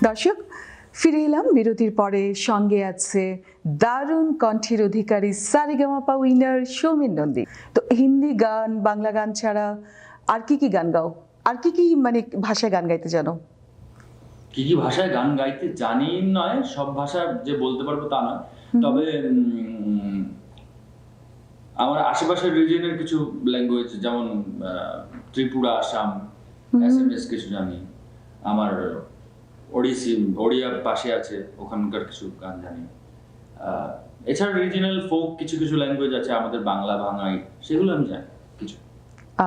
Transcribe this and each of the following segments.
দর্শক, ফিরে এলাম বিরতির পরে। সঙ্গে আছে দারুণ কণ্ঠের অধিকারী সারেগামাপা উইনার সৌমেন নন্দী। তো হিন্দি গান, বাংলা গান ছাড়া আর কি কি গান গাও? আর কি কি মানে ভাষায় গান গাইতে জানো? কি কি ভাষায় গান গাইতে জানি নয়, সব ভাষা যে বলতে পারবো তা নয়, তবে আমার আশেপাশের রিজিয়নের কিছু ল্যাঙ্গুয়েজ, যেমন ত্রিপুরা, আসাম, এসএমএস কিছু জানি। আমার ওড়িয়া পাশে আছে, ওখানকার কিছু গান জানি। এছাড়া রিজিয়নাল ফোক কিছু কিছু ল্যাঙ্গুয়েজ আছে আমাদের, বাংলা, বাঙালি, সেগুলো আমি জানি কিছু।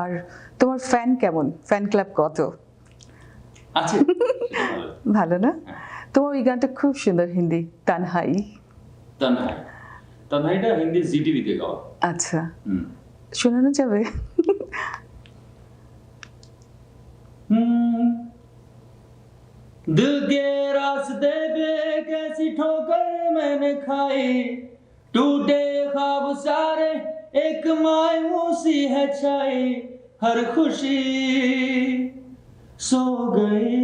আর তোমার ফ্যান কেমন? ফ্যান ক্লাব কত আছে? ভালো না? তোমার ওই গানটা খুব সুন্দর, হিন্দি, তানহাই। তানহাইটা হিন্দি জি টিভিতে গাওয়া। আচ্ছা, শোনানো যাবে? दिल के रास्ते पे कैसी ठोकर मैंने खाई, टूटे ख्वाब सारे एक मायूसी है छाई, हर खुशी सो गई,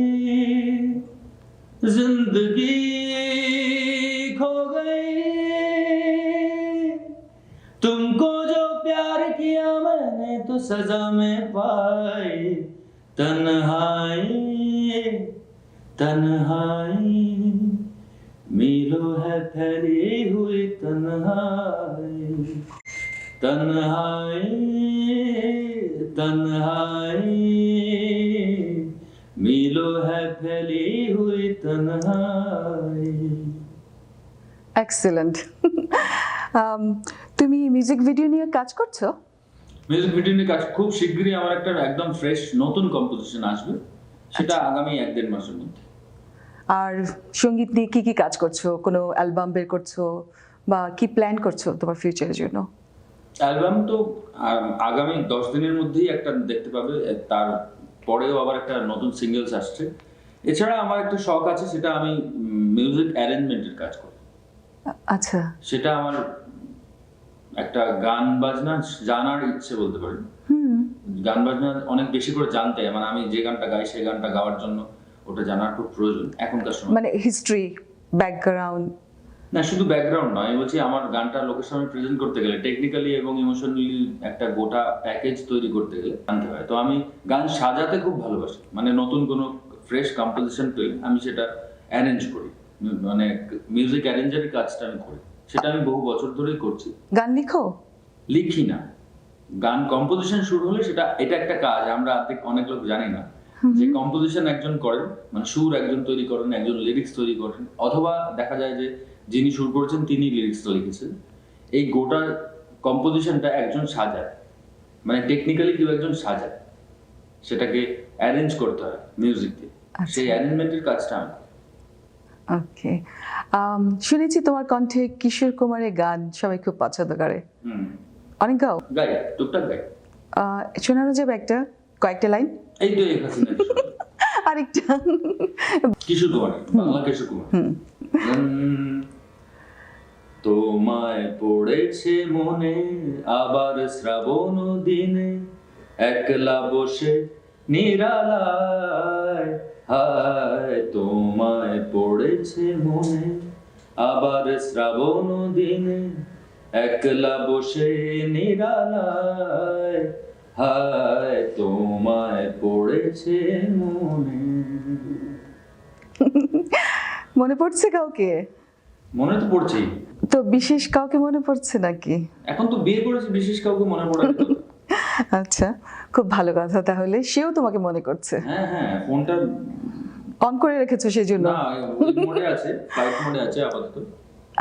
जिंदगी खो गई, तुमको जो प्यार किया मैंने तो सजा में पाई, तन्हाई तन्हाई, मीलों है फैली हुई तन्हाई, तन्हाई तन्हाई, मीलों है फैली हुई तन्हाई। এক্সেলেন্ট। তুমি মিউজিক ভিডিও নিয়ে কাজ করছো? মিউজিক ভিডিও নিয়ে কাজ খুব শীঘ্রই আমার একটা একদম ফ্রেশ নতুন কম্পোজিশন আসবে, সেটা আগামী 1-1.5 মাসের মধ্যে। আর সঙ্গীত নিয়ে কি কি কাজ করছো? কোনো অ্যালবাম বের করছো বা কি প্ল্যান করছো তোমার ফিউচারের জন্য? অ্যালবাম তো আগামী 10 দিনের মধ্যেই একটা দেখতে পাবে, তার পরেও আবার একটা নতুন সিঙ্গেলস আসছে। এছাড়া আমার একটা শখ আছে, সেটা আমি মিউজিক অ্যারেঞ্জমেন্টের কাজ করি। আচ্ছা, সেটা আমার একটা গান বাজনা জানার ইচ্ছে বলতে পারি। গান বাজনা অনেক বেশি করে জানতে, মানে আমি যে গানটা গাই সেই গানটা গাওয়ার জন্য ওটা জানার খুব প্রয়োজন এখনকার সময়। মানে হিস্ট্রি, ব্যাকগ্রাউন্ড? না, শুধু ব্যাকগ্রাউন্ড নয়, আমি বলছি আমার গানটা লোকের সামনে প্রেজেন্ট করতে গেলে টেকনিক্যালি এবং ইমোশনালি একটা গোটা প্যাকেজ তৈরি করতে গেলে জানতে হয়। তো আমি গান সাজাতে খুব ভালোবাসি, মানে নতুন কোনো ফ্রেশ কম্পোজিশন পেলে আমি সেটা অ্যারেঞ্জ করি, মানে মিউজিক অ্যারেঞ্জারের কাজটা আমি করি। সেটা আমি বহু বছর ধরেই করছি। গান লিখো? লিখি না, গান কম্পোজিশন শুরু হলে এটা একটা কাজ আমরা অনেক লোক জানি না, যে কম্পোজিশন একজন করেন, মানে সুর একজন তৈরি করেন, একজন লিরিক্স তৈরি করেন, অথবা দেখা যায় যে যিনি সুর করেছেন তিনি লিরিক্সটা লিখেছেন। এই গোটা কম্পোজিশনটা একজন সাজায়, মানে টেকনিক্যালি কেউ একজন সাজায়, সেটাকে অ্যারেঞ্জ করতে হয় মিউজিক দিয়ে। সেই অ্যারেঞ্জমেন্টের কাজটা আমি। ওকে, শুনেছি তোমার কণ্ঠে কিশোর কুমারের গান সবাই খুব পছন্দ করে। অনেক গাও? গাই, টুকটাক গাই। শোনানো যাবে একটা, কয়েকটা লাইন? এই তো এই হাসিনা আরেকটা কিশোর কুমার, বাংলা কিশোর কুমার। তোমায় পড়েছে মনে আবার শ্রাবণ দিনে, একলা বসে নিরালায়, হায় তোমায় পড়েছে মনে আবার শ্রাবণ দিনে, একলা বসে নিরালায়, হায় তোমায় পড়েছে মনে। মনে পড়ছে কাউকে? মনে তো পড়ছেই। তো বিশেষ কাউকে মনে পড়ছে নাকি? এখন তো বিয়ে করেছি, বিশেষ কাউকে মনে পড়ে? আচ্ছা, খুব ভালো কথা। তাহলে সেও তোমাকে মনে করছে? হ্যাঁ হ্যাঁ, ফোনটা অন করে রেখেছো সেজন্য? না, ওই মোডে আছে, ফ্লাইট মোডে আছে আপাতত।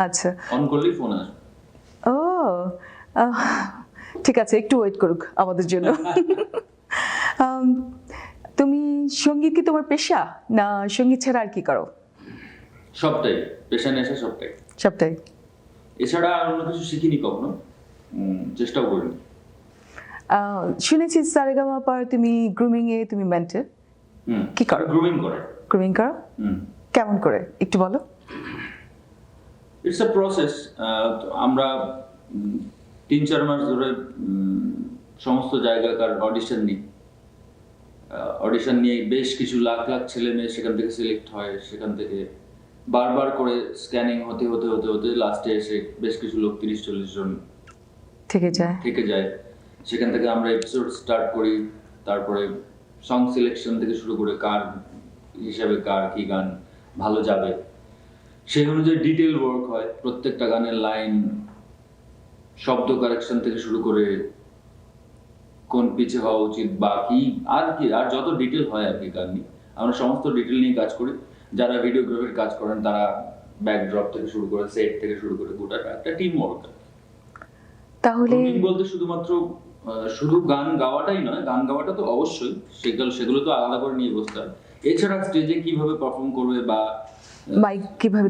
আচ্ছা, অন করলেই ফোন আসবে। ও ঠিক আছে, একটু ওয়েট করুক আমাদের জন্য। তুমি সঙ্গীত কি তোমার পেশা, না সঙ্গীত ছাড়া আর কি করো? সবটাই পেশা, নেশা সবটাই। সবটাই? এছাড়া আর অন্য কিছু শিখিনি কখনো, চেষ্টাও করিনি। শুনেছি সারেগামাপার তুমি গ্রুমিং এ তুমি মেন্টর। কি করো? গ্রুমিং করে। গ্রুমিং করো? কেমন করে একটু বলো। It's a process. আমরা 3-4 মাস ধরে সমস্ত জায়গাকার অডিশন নিই, অডিশন নিয়ে বেশ কিছু লাখ লাখ ছেলে মেয়ে সেখান থেকে সিলেক্ট হয়, সেখান থেকে বারবার করে স্ক্যানিং হতে হতে হতে হতে লাস্টে এসে বেশ কিছু লোক 30-40 জন থেকে যায়। থেকে যায়। সেখান থেকে আমরা এপিসোড স্টার্ট করি, তারপরে সং সিলেকশন থেকে শুরু করে কার হিসাবে কার কি গান ভালো যাবে সেই অনুযায়ী ডিটেল ওয়ার্ক হয়। প্রত্যেকটা গানের লাইন, শব্দ কারেকশন থেকে শুরু করে কোন পিচে হওয়া উচিত বা কি আর যত ডিটেল হয় আর কি গান নিয়ে, আমরা সমস্ত ডিটেল নিয়ে কাজ করি। যারা ভিডিওগ্রাফির কাজ করেন তারা ব্যাকড্রপ থেকে শুরু করে সেট থেকে শুরু করে গোটাটা একটা টিম ওয়ার্ক। তাহলে বলতে শুধুমাত্র শুধু গান গাওয়াটাই নয়, গান গাওয়াটা তো অবশ্যই, সেগুলো তো আলাদা করে নিয়ে বসতে হয়। এছাড়া স্টেজে কিভাবে পারফর্ম করবে বা মাইক কিভাবে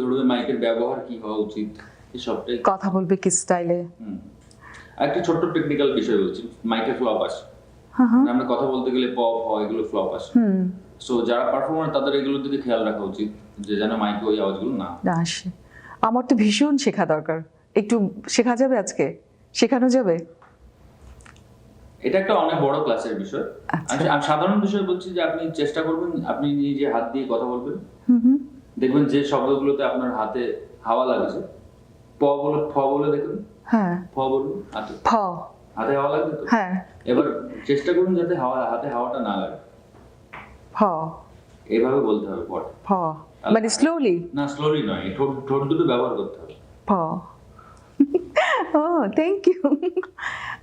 ধরবে, মাইকের ব্যবহার কি হওয়া উচিত, সবটাই। কথা বলবে কি স্টাইলে। একটা ছোট্ট টেকনিক্যাল বিষয় বলছি, মাইকের ফ্লপ আসে। আমরা কথা বলতে গেলে পপ হয়, এগুলো ফ্লপ আসে। সো যারা পারফর্মার তাদের এগুলোর দিকে খেয়াল রাখা উচিত যে যেন মাইকে ওই আওয়াজগুলো না আসে। আমার তো ভীষণ শেখা দরকার, একটু শেখা যাবে আজকে, শেখানো যাবে? এটা একটা অনেক বড় ক্লাসের বিষয়। আমি সাধারণ বিষয় বলছি যে আপনি চেষ্টা করবেন, আপনি নিজে হাত দিয়ে কথা বলবেন, দেখবেন যে শব্দগুলোতে আপনার হাতে হাওয়া লাগছে, ফ বলে দেখুন, হ্যাঁ ফ বলুন, হাতে হাওয়া লাগবে তো, হ্যাঁ, এবার চেষ্টা করুন যাতে হাতে হাওয়াটা না লাগে, ফ এইভাবে বলতে হবে পরে। ফ মানে স্লোলি না, স্লোলি নয়, ঠোঁট দুটো ব্যবহার করতে হবে। ফ। ও থ্যাংক ইউ।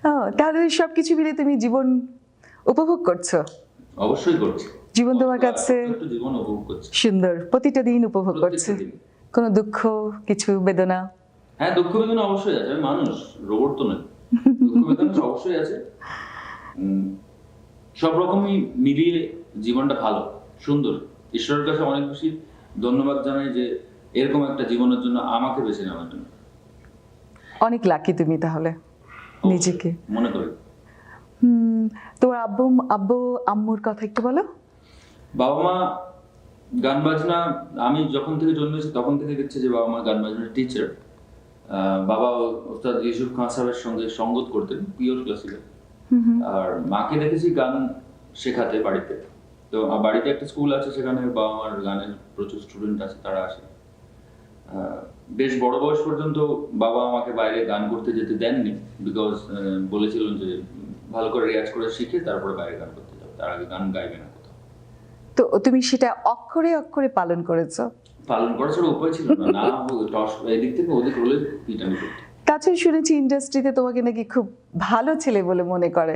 ও তাহলে সবকিছু মিলে তুমি জীবন উপভোগ করছো? অবশ্যই করছি। জীবন তোমার কাছে একটু জীবন উপভোগ করছি, সুন্দর, প্রতিটা দিন উপভোগ করছে। প্রত্যেকটা দিন। কোনো দুঃখ, কিছু বেদনা? হ্যাঁ, দুঃখ বেদনা অবশ্যই আছে, আমি মানুষ, রোবট তো নয়। দুঃখ বেদনা অবশ্যই আছে। সব রকমই মিলিয়ে জীবনটা ভালো, সুন্দর। ঈশ্বরের কাছে অনেক বেশি ধন্যবাদ জানাই যে এরকম একটা জীবনের জন্য আমাকে বেছে নেওয়ার জন্য। অনেক লাকি তুমি তাহলে নিজেকে মনে করি। তোমার আব্বু আম্মুর কথা একটু বলো। বাবা মা গান বাজনা, আমি যখন থেকে জন্মেছি তখন থেকে দেখছি যে বাবা মা গান বাজনার টিচার। বাবা ওস্তাদ ইউসুফ খান সাহেবের সঙ্গে সঙ্গত করতেন, পিওর ক্লাসিক্যাল। আর মাকে দেখেছি গান শেখাতে বাড়িতে। তো বাড়িতে একটা স্কুল আছে, সেখানে বাবা মার গানের প্রচুর স্টুডেন্ট আছে, তারা আসে। বেশ বড় বয়স পর্যন্ত বাবা আমাকে বাইরে গান করতে যেতে দেননি, বিকজ বলেছিলেন যে ভালো করে রেয়াজ করে শিখে তারপরে বাইরে গান করতে যাবে, তার আগে গান গাইবে না কোথাও। তো তুমি সেটা অক্ষরে অক্ষরে পালন করেছো? পালন করার ছাড়া উপায় ছিল না, না এদিক থেকে ওদিক হলে পিটানি করতে। তাছাড়া শুনেছি ইন্ডাস্ট্রিতে তোমাকে নাকি খুব ভালো ছেলে বলে মনে করে।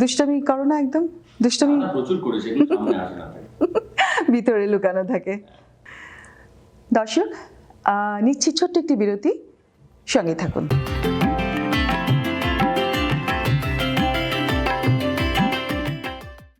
দুষ্টামি করো না? একদম দুষ্টামি প্রচুর করি, সেগুলো সামনে আসে না, থাকে ভিতরে লুকানো থাকে। দর্শক, নিচ্ছি ছোট্ট একটি বিরতি, সঙ্গে থাকুন।